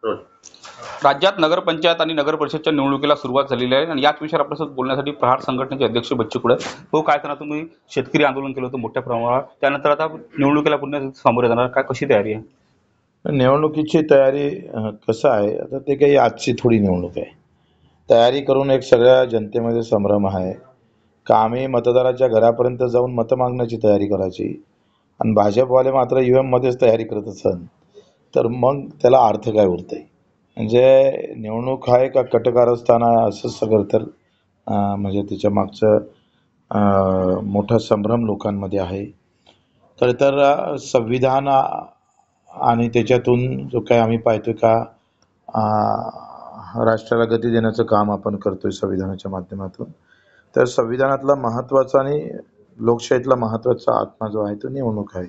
राज्यात नगरपंचायत आणि नगर परिषदच्या निवडणुकीला सुरुवात झालेली आहे आणि याच विषयावर आपल्यासोबत बोलण्यासाठी प्रहार संघटनेचे अध्यक्ष बच्चू कडू आहेत. हो, काय करणार तुम्ही शेतकरी आंदोलन केलं होतं मोठ्या प्रमाणावर, त्यानंतर आता निवडणुकीला पुन्हा सामोरे जाणार, काय कशी तयारी आहे? निवडणुकीची तयारी कसं आहे, आता ते काही आजची थोडी निवडणूक आहे. तयारी करून एक सगळ्या जनतेमध्ये संभ्रम आहे का आम्ही मतदाराच्या घरापर्यंत जाऊन मतं मागण्याची तयारी करायची आणि भाजपवाले मात्र ईव्हीएममध्येच तयारी करत असन, तर मग त्याला अर्थ काय उरतंय? म्हणजे निवडणूक आहे का कटकारस्थान आहे असं सगळं तर म्हणजे त्याच्या मागचं मोठा संभ्रम लोकांमध्ये आहे. खरं तर संविधान आणि त्याच्यातून जो काही आम्ही पाहतोय का राष्ट्राला गती देण्याचं काम आपण करतोय संविधानाच्या माध्यमातून. तर संविधानातला महत्त्वाचा आणि लोकशाहीतला महत्त्वाचा आत्मा जो आहे तो निवडणूक आहे.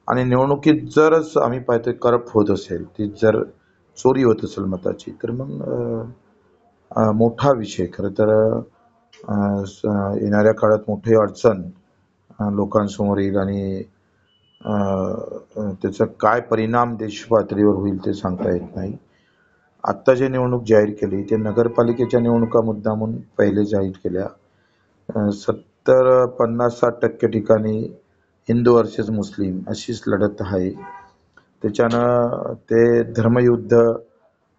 आणि निवडणुकीत जरच आम्ही पाहतोय करप्ट होत असेल, ती जर चोरी होत असेल मताची, तर मग मोठा विषय खरं तर येणाऱ्या काळात मोठी अडचण लोकांसमोर येईल आणि त्याचा काय परिणाम देश पातळीवर होईल ते सांगता येत नाही. आत्ता जी निवडणूक जाहीर केली ते नगरपालिकेच्या निवडणुका मुद्दामून पहिले जाहीर केल्या. 50-60% ठिकाणी हिंदू वर्सेस मुस्लिम अशीच लढत आहे. त्याच्यानं ते धर्मयुद्ध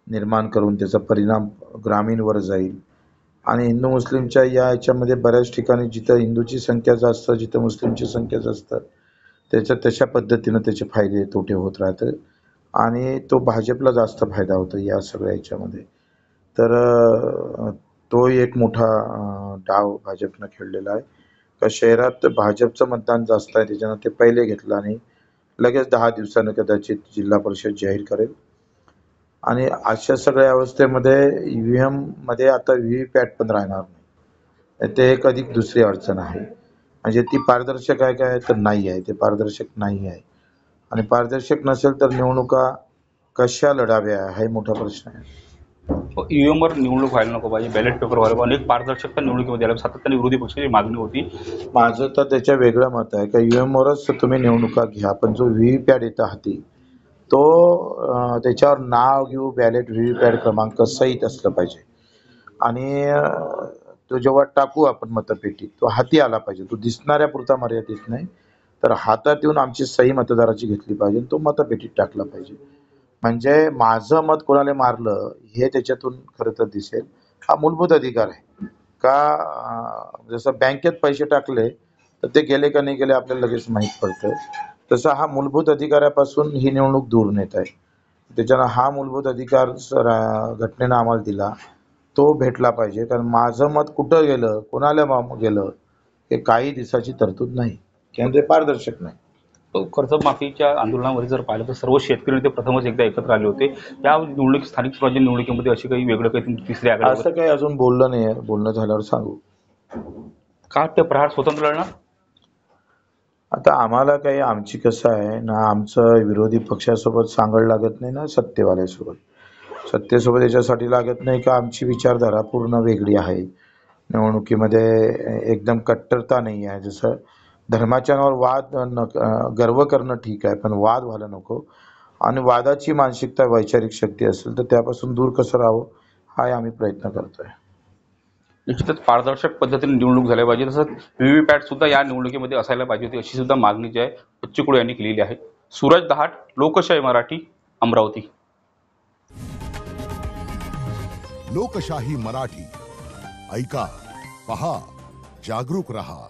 निर्माण करून त्याचा परिणाम ग्रामीणवर जाईल आणि हिंदू मुस्लिमच्या याच्यामध्ये बऱ्याच ठिकाणी जिथं हिंदूची संख्या जास्त, जिथं मुस्लिमची संख्या जास्त, तशा पद्धतीनं त्याचे फायदे तोटे होत राहतं आणि तो भाजपला जास्त फायदा होतो या सगळ्या याच्यामध्ये. तर तो एक मोठा डाव भाजपनं खेळलेला आहे. का शहरात भाजपचं मतदान जास्त आहे त्याच्यानं ते पहिले घेतलं आणि लगेच 10 दिवसानं कदाचित जिल्हा परिषद जाहीर करेल. आणि अशा सगळ्या अवस्थेमध्ये ईव्हीएममध्ये आता व्हीव्हीपॅट पण राहणार नाही. ते एक अधिक दुसरी अडचण आहे. म्हणजे ती पारदर्शक आहे काय तर नाही आहे. ते पारदर्शक नाही आहे आणि पारदर्शक नसेल तर निवडणुका कशा लढाव्या हा मोठा प्रश्न आहे. ईव्हीएमवर निवडणूक व्हायला नको पाहिजे, बॅलेट पेपर व्हायला पाहिजे, अनेक पारदर्शकता निवडणुकीमध्ये आल्या. सातत्याने विरोधी पक्षाची मागणी होती. माझं तर त्याच्या वेगळं मत आहे का ईव्हीएमवरच तुम्ही निवडणुका घ्या, पण जो व्हीव्हीपॅट येतं हाती तो त्याच्यावर नाव घेऊ बॅलेट व्हीव्हीपॅट क्रमांक सहित असलं पाहिजे आणि तो जेव्हा टाकू आपण मतपेटीत तो हाती आला पाहिजे. तो दिसणाऱ्या पुरता मर्यादित नाही, तर हातात येऊन आमची सही मतदाराची घेतली पाहिजे, तो मतपेटीत टाकला पाहिजे. म्हणजे माझं मत कोणाला मारलं हे त्याच्यातून खरं तर दिसेल. हा मूलभूत अधिकार आहे का जसं बँकेत पैसे टाकले तर ते गेले का नाही गेले आपल्याला लगेच माहीत पडतं, तसा हा मूलभूत अधिकारापासून ही निवडणूक दूर नेत आहे. त्याच्यानं हा मूलभूत अधिकार घटनेनं आम्हाला दिला तो भेटला पाहिजे. कारण माझं मत कुठं गेलं, कोणाला गेलं हे काही दिवसाची तरतूद नाही किंवा ते पारदर्शक नाही. कर्जमाफीच्या आंदोलनामध्ये जर पाहिलं तर सर्व शेतकरी नेते प्रथमच एकदा एकत्र आले होते. त्या निवडणूक स्थानिक स्वराज्य निवडणुकीमध्ये अशी काही वेगळं काही तिसऱ्या असं काही अजून बोललं नाही आहे. बोलणं झाल्यावर सांगू. का ते प्रहार स्वतंत्र लढणार? आता आम्हाला काही आमची कसं आहे ना, आमचं विरोधी पक्षासोबत सांगड लागत नाही ना सत्तेवाल्यासोबत. सत्तेसोबत याच्यासाठी लागत नाही का आमची विचारधारा पूर्ण वेगळी आहे. निवडणुकीमध्ये एकदम कट्टरता नाही आहे. जसं धर्माच्यावर वाद गर्व करणं ठीक आहे, पण वाद व्हायला नको आणि वादाची मानसिकता वैचारिक शक्ती असेल तर त्यापासून दूर कसं राहावं हा आम्ही प्रयत्न करतोय. निश्चितच पारदर्शक पद्धतीने निवडणूक झाल्या पाहिजे. तसंच व्हीव्हीपॅट सुद्धा या निवडणुकीमध्ये असायला पाहिजे होती, अशी सुद्धा मागणी जी आहे बच्चू कडू यांनी केलेली आहे. सूरज दहाट, लोकशाही मराठी, अमरावती. लोकशाही मराठी ऐका, पहा, जागरूक रहा.